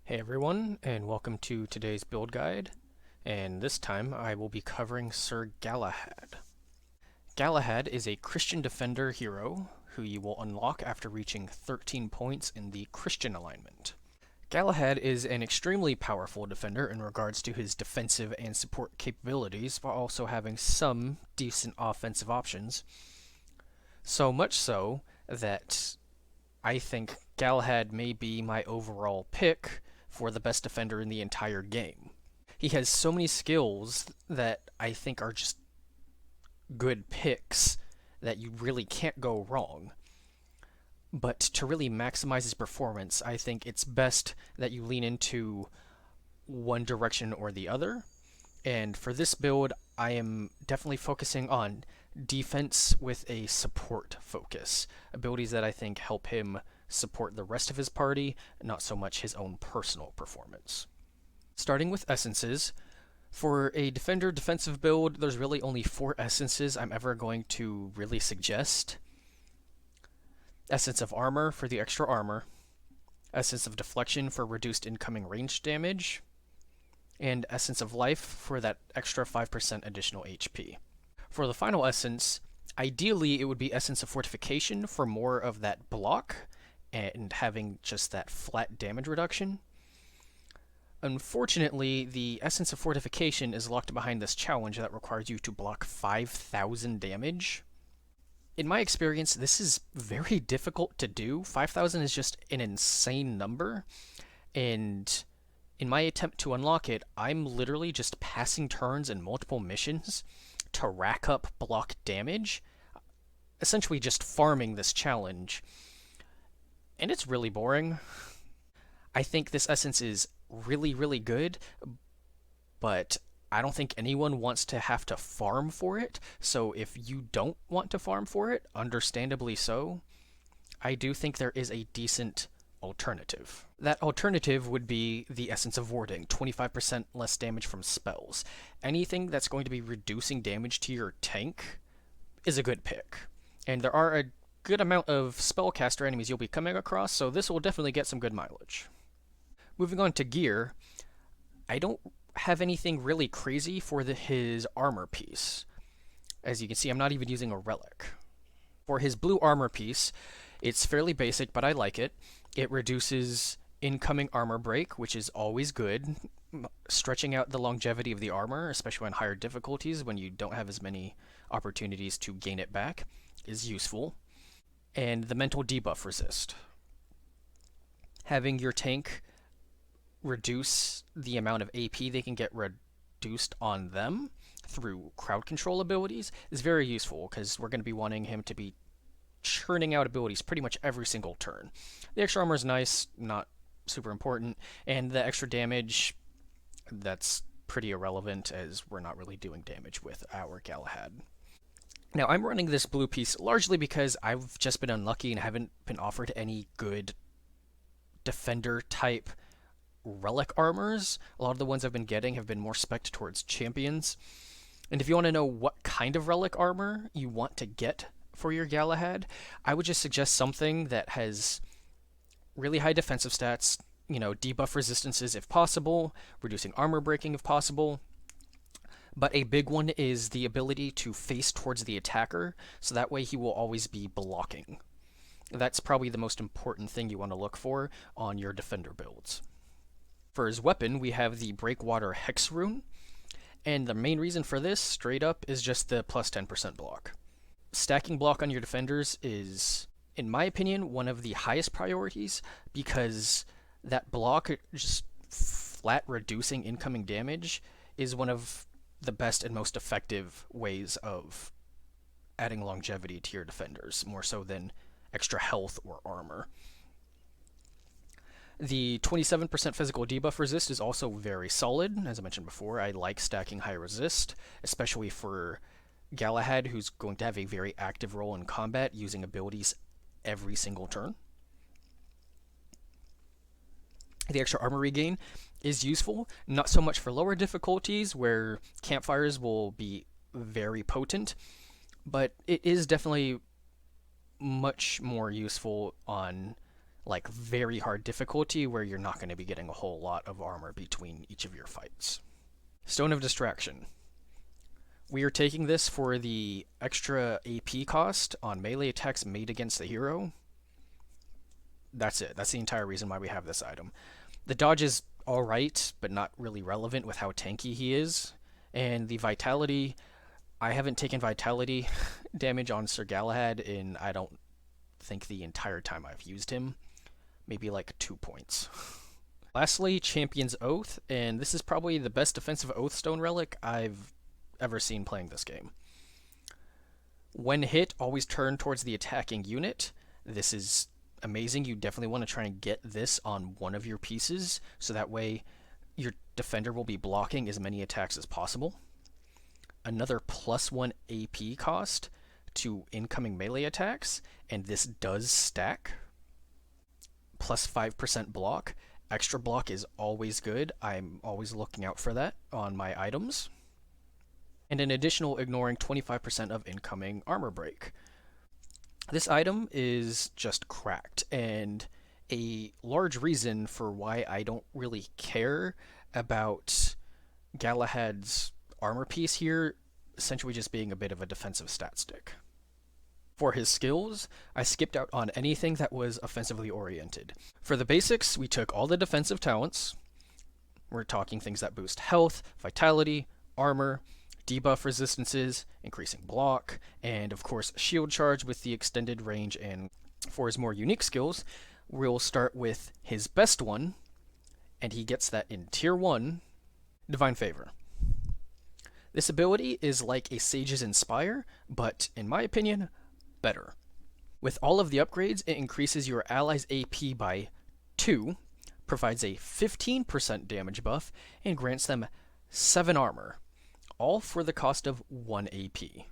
Hey everyone, and welcome to today's build guide, and this time I will be covering Sir Galahad. Galahad is a Christian defender hero who you will unlock after reaching 13 points in the Christian alignment. Galahad is an extremely powerful defender in regards to his defensive and support capabilities, while also having some decent offensive options. So much so that I think Galahad may be my overall pick for the best defender in the entire game. He has so many skills that I think are just good picks that you really can't go wrong. But to really maximize his performance, I think it's best that you lean into one direction or the other. And for this build, I am definitely focusing on defense with a support focus. Abilities that I think help him support the rest of his party, not so much his own personal performance. Starting with essences, for a defender defensive build, there's really only 4 essences I'm ever going to really suggest. Essence of Armor for the extra armor, Essence of Deflection for reduced incoming range damage, and Essence of Life for that extra 5% additional HP. For the final essence, ideally it would be Essence of Fortification for more of that block and having just that flat damage reduction. Unfortunately, the Essence of Fortification is locked behind this challenge that requires you to block 5,000 damage. In my experience, this is very difficult to do. 5,000 is just an insane number, and in my attempt to unlock it, I'm literally just passing turns in multiple missions to rack up block damage, essentially just farming this challenge, and it's really boring. I think this essence is really, really good, but I don't think anyone wants to have to farm for it, so if you don't want to farm for it, understandably so, I do think there is a decent alternative. That alternative would be the Essence of Warding, 25% less damage from spells. Anything that's going to be reducing damage to your tank is a good pick. And there are a good amount of spellcaster enemies you'll be coming across, so this will definitely get some good mileage. Moving on to gear, I don't have anything really crazy for his armor piece. As you can see, I'm not even using a relic. For his blue armor piece, it's fairly basic, but I like it. It reduces incoming armor break, which is always good, stretching out the longevity of the armor, especially on higher difficulties when you don't have as many opportunities to gain it back, is useful. And the mental debuff resist. Having your tank reduce the amount of AP they can get reduced on them through crowd control abilities is very useful, because we're going to be wanting him to be churning out abilities pretty much every single turn. The extra armor is nice, not super important, and the extra damage, that's pretty irrelevant, as we're not really doing damage with our Galahad. Now, I'm running this blue piece largely because I've just been unlucky and haven't been offered any good defender type relic armors. A lot of the ones I've been getting have been more spec'd towards champions. And if you want to know what kind of relic armor you want to get for your Galahad, I would just suggest something that has really high defensive stats, debuff resistances if possible, reducing armor breaking if possible. But a big one is the ability to face towards the attacker, so that way he will always be blocking. That's probably the most important thing you want to look for on your defender builds. For his weapon, we have the Breakwater Hex Rune, and the main reason for this, straight up, is just the plus 10% block. Stacking block on your defenders is, in my opinion, one of the highest priorities, because that block, just flat reducing incoming damage, is one of the best and most effective ways of adding longevity to your defenders, more so than extra health or armor. The 27% physical debuff resist is also very solid. As I mentioned before, I like stacking high resist, especially for Galahad, who's going to have a very active role in combat, using abilities every single turn. The extra armor regain is useful, not so much for lower difficulties, where campfires will be very potent, but it is definitely much more useful on like very hard difficulty where you're not going to be getting a whole lot of armor between each of your fights. Stone of Distraction. We are taking this for the extra AP cost on melee attacks made against the hero. That's it. That's the entire reason why we have this item. The dodge is alright, but not really relevant with how tanky he is. And the Vitality, I haven't taken Vitality damage on Sir Galahad in, I don't think, the entire time I've used him. Maybe like 2 points. Lastly, Champion's Oath, and this is probably the best defensive Oath Stone relic I've ever seen playing this game. When hit, always turn towards the attacking unit. This is amazing. You definitely want to try and get this on one of your pieces, so that way your defender will be blocking as many attacks as possible. Another +1 AP cost to incoming melee attacks, and this does stack. +5% block. Extra block is always good. I'm always looking out for that on my items. And an additional ignoring 25% of incoming armor break. This item is just cracked, and a large reason for why I don't really care about Galahad's armor piece here, essentially just being a bit of a defensive stat stick. For his skills, I skipped out on anything that was offensively oriented. For the basics, we took all the defensive talents. We're talking things that boost health, vitality, armor, debuff resistances, increasing block, and of course shield charge with the extended range. And for his more unique skills, we'll start with his best one, and he gets that in Tier 1, Divine Favor. This ability is like a Sage's Inspire, but in my opinion, better. With all of the upgrades, it increases your ally's AP by 2, provides a 15% damage buff, and grants them 7 armor, all for the cost of 1 AP.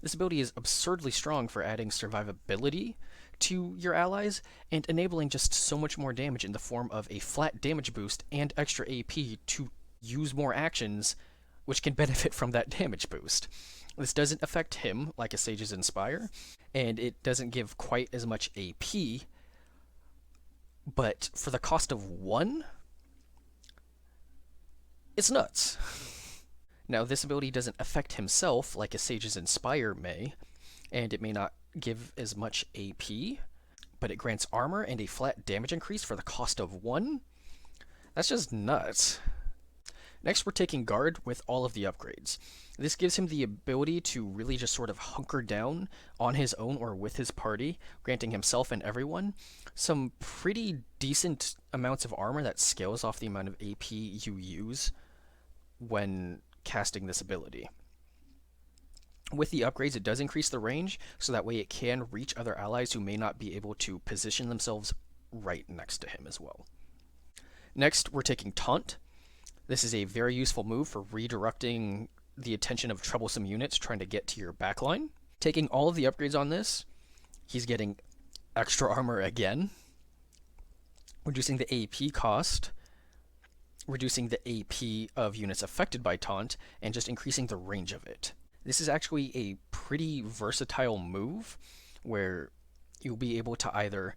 This ability is absurdly strong for adding survivability to your allies and enabling just so much more damage in the form of a flat damage boost and extra AP to use more actions which can benefit from that damage boost. This doesn't affect him like a Sage's Inspire, and it doesn't give quite as much AP, but for the cost of 1, it's nuts. Now, this ability doesn't affect himself like a Sage's Inspire may, and it may not give as much AP, but it grants armor and a flat damage increase for the cost of 1. That's just nuts. Next, we're taking Guard with all of the upgrades. This gives him the ability to really just sort of hunker down on his own or with his party, granting himself and everyone some pretty decent amounts of armor that scales off the amount of AP you use when casting this ability. With the upgrades, it does increase the range, so that way it can reach other allies who may not be able to position themselves right next to him as well. Next, we're taking Taunt. This is a very useful move for redirecting the attention of troublesome units trying to get to your backline. Taking all of the upgrades on this, he's getting extra armor again, reducing the AP cost, reducing the AP of units affected by Taunt, and just increasing the range of it. This is actually a pretty versatile move where you'll be able to either,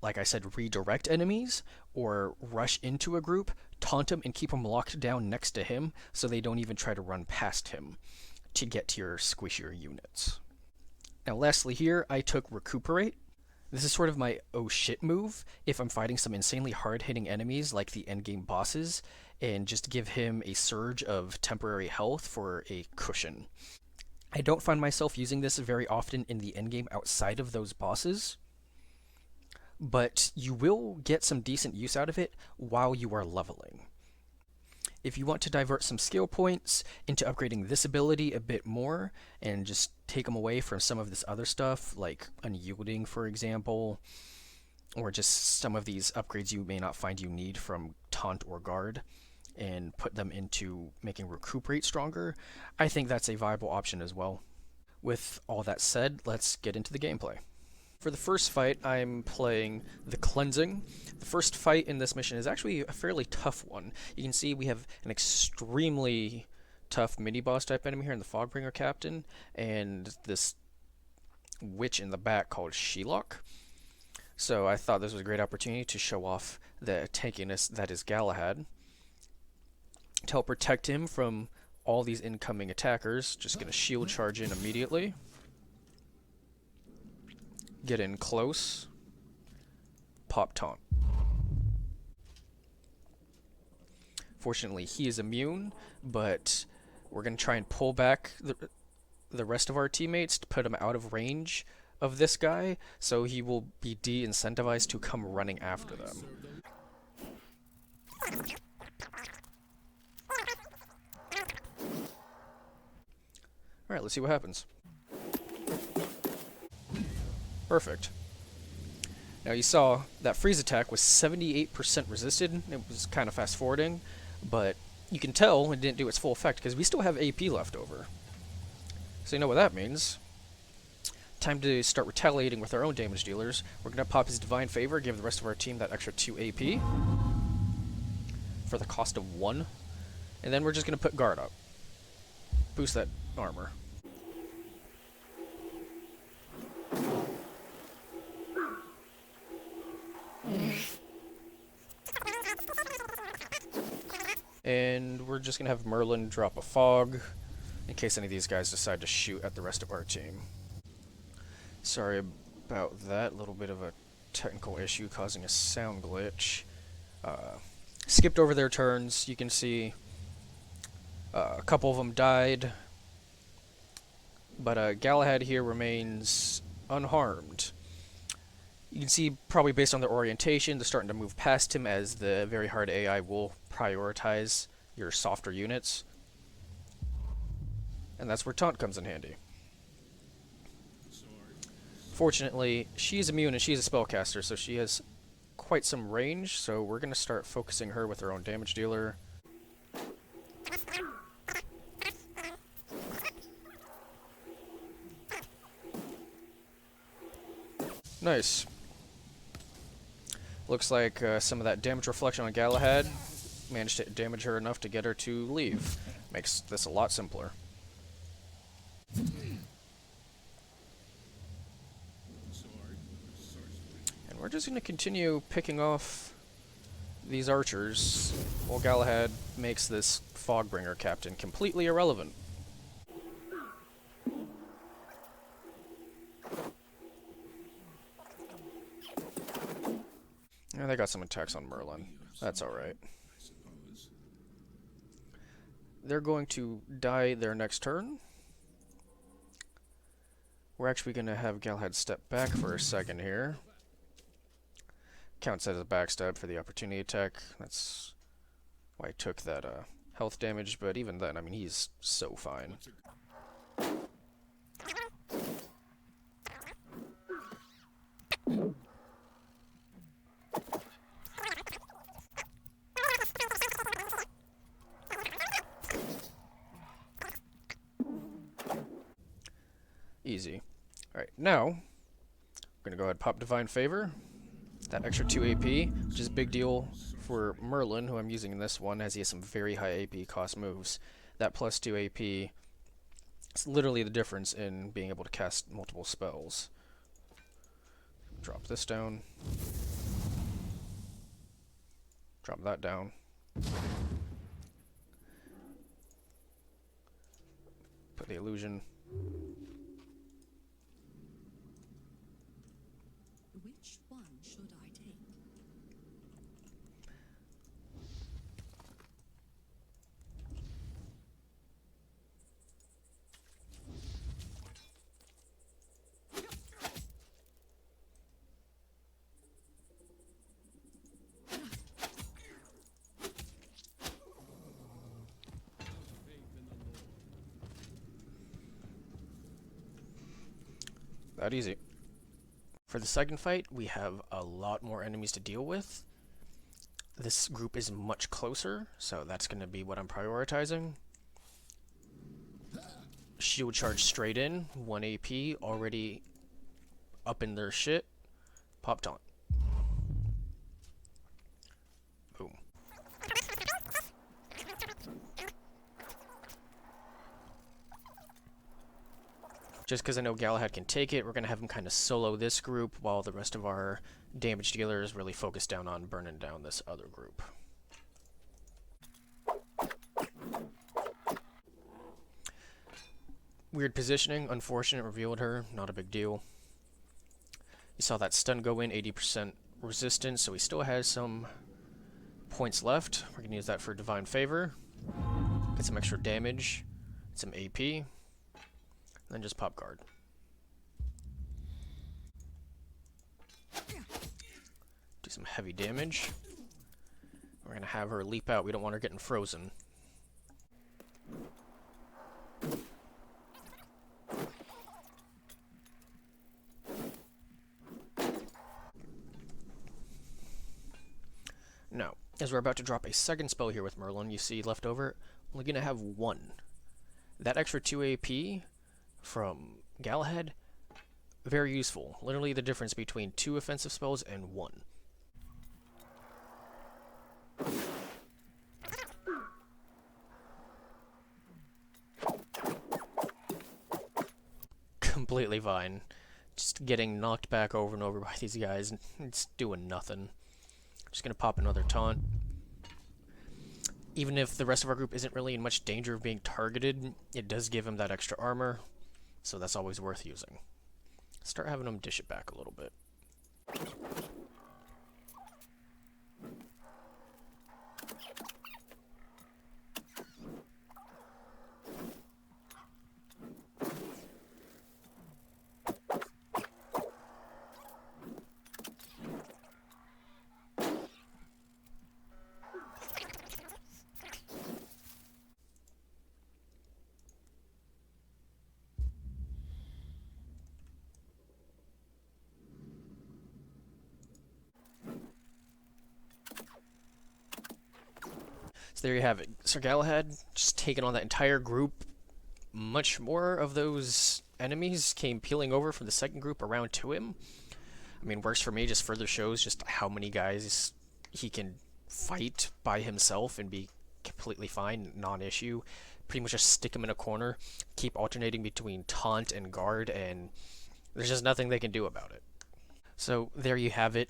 like I said, redirect enemies or rush into a group, taunt him, and keep them locked down next to him so they don't even try to run past him to get to your squishier units. Now lastly here, I took Recuperate. This is sort of my oh shit move if I'm fighting some insanely hard-hitting enemies like the endgame bosses, and just give him a surge of temporary health for a cushion. I don't find myself using this very often in the endgame outside of those bosses, but you will get some decent use out of it while you are leveling. If you want to divert some skill points into upgrading this ability a bit more and just take them away from some of this other stuff, like Unyielding, for example, or just some of these upgrades you may not find you need from Taunt or Guard, and put them into making Recuperate stronger, I think that's a viable option as well. With all that said, let's get into the gameplay. For the first fight, I'm playing the Cleansing. The first fight in this mission is actually a fairly tough one. You can see we have an extremely tough mini-boss type enemy here in the Fogbringer Captain, and this witch in the back called Shelock. So I thought this was a great opportunity to show off the tankiness that is Galahad. To help protect him from all these incoming attackers, just gonna shield charge in immediately. Get in close. Pop taunt. Fortunately, he is immune, but we're gonna try and pull back the rest of our teammates to put him out of range of this guy, so he will be de-incentivized to come running after them. Alright, let's see what happens. Perfect. Now you saw that freeze attack was 78% resisted. It was kind of fast forwarding, but you can tell it didn't do its full effect because we still have AP left over. So you know what that means. Time to start retaliating with our own damage dealers. We're going to pop his Divine Favor, give the rest of our team that extra 2 AP for the cost of 1. And then we're just going to put guard up. Boost that armor. And we're just going to have Merlin drop a fog in case any of these guys decide to shoot at the rest of our team. Sorry about that, little bit of a technical issue causing a sound glitch. Skipped over their turns. You can see a couple of them died, but Galahad here remains unharmed. You can see, probably based on their orientation, they're starting to move past him as the very hard AI will prioritize your softer units. And that's where taunt comes in handy. Fortunately, she's immune and she's a spellcaster, so she has quite some range, so we're going to start focusing her with her own damage dealer. Nice. Looks like some of that damage reflection on Galahad managed to damage her enough to get her to leave. Makes this a lot simpler. And we're just going to continue picking off these archers while Galahad makes this Fogbringer captain completely irrelevant. Yeah, they got some attacks on Merlin. That's alright. They're going to die their next turn. We're actually going to have Galahad step back for a second here. Counts as a backstab for the opportunity attack. That's why I took that health damage, but even then, I mean, he's so fine. Easy. Alright, now, I'm going to go ahead and pop Divine Favor. That extra 2 AP, which is a big deal for Merlin, who I'm using in this one, as he has some very high AP cost moves. That plus 2 AP is literally the difference in being able to cast multiple spells. Drop this down. Drop that down. Put the illusion. Which one should I take? That easy. For the second fight, we have a lot more enemies to deal with. This group is much closer, so that's going to be what I'm prioritizing. Shield charge straight in, 1 AP, already up in their shit. Pop taunt. Boom. Just because I know Galahad can take it, we're going to have him kind of solo this group while the rest of our damage dealers really focus down on burning down this other group. Weird positioning, unfortunate, revealed her, not a big deal. You saw that stun go in, 80% resistance, so he still has some points left. We're going to use that for Divine Favor. Get some extra damage, some AP, and then just pop guard. Do some heavy damage. We're going to have her leap out. We don't want her getting frozen. Now, as we're about to drop a second spell here with Merlin, you see left over, only going to have one. That extra 2 AP from Galahad, very useful. Literally the difference between 2 offensive spells and 1. Completely fine. Just getting knocked back over and over by these guys, and it's doing nothing. Just gonna pop another taunt. Even if the rest of our group isn't really in much danger of being targeted, it does give him that extra armor, so that's always worth using. Start having him dish it back a little bit. So there you have it. Sir Galahad just taking on that entire group. Much more of those enemies came peeling over from the second group around to him. I mean, works for me, just further shows just how many guys he can fight by himself and be completely fine, non-issue. Pretty much just stick him in a corner, keep alternating between taunt and guard, and there's just nothing they can do about it. So there you have it.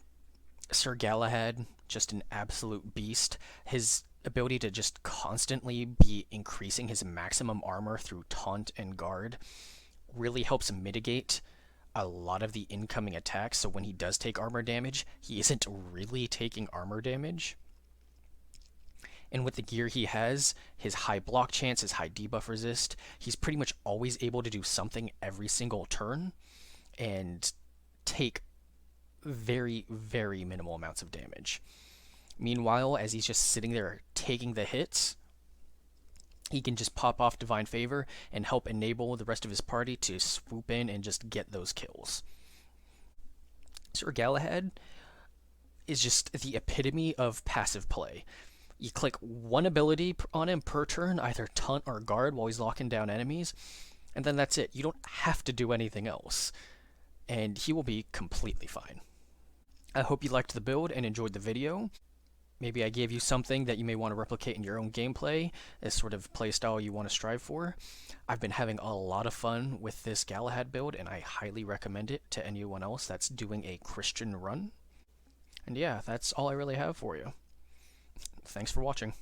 Sir Galahad, just an absolute beast. His ability to just constantly be increasing his maximum armor through taunt and guard really helps mitigate a lot of the incoming attacks, so when he does take armor damage, he isn't really taking armor damage. And with the gear he has, his high block chance, his high debuff resist, he's pretty much always able to do something every single turn and take very, very minimal amounts of damage. Meanwhile, as he's just sitting there taking the hits, he can just pop off Divine Favor and help enable the rest of his party to swoop in and just get those kills. Sir Galahad is just the epitome of passive play. You click one ability on him per turn, either taunt or guard while he's locking down enemies, and then that's it. You don't have to do anything else, and he will be completely fine. I hope you liked the build and enjoyed the video. Maybe I gave you something that you may want to replicate in your own gameplay, as sort of playstyle you want to strive for. I've been having a lot of fun with this Galahad build, and I highly recommend it to anyone else that's doing a Christian run. And yeah, that's all I really have for you. Thanks for watching.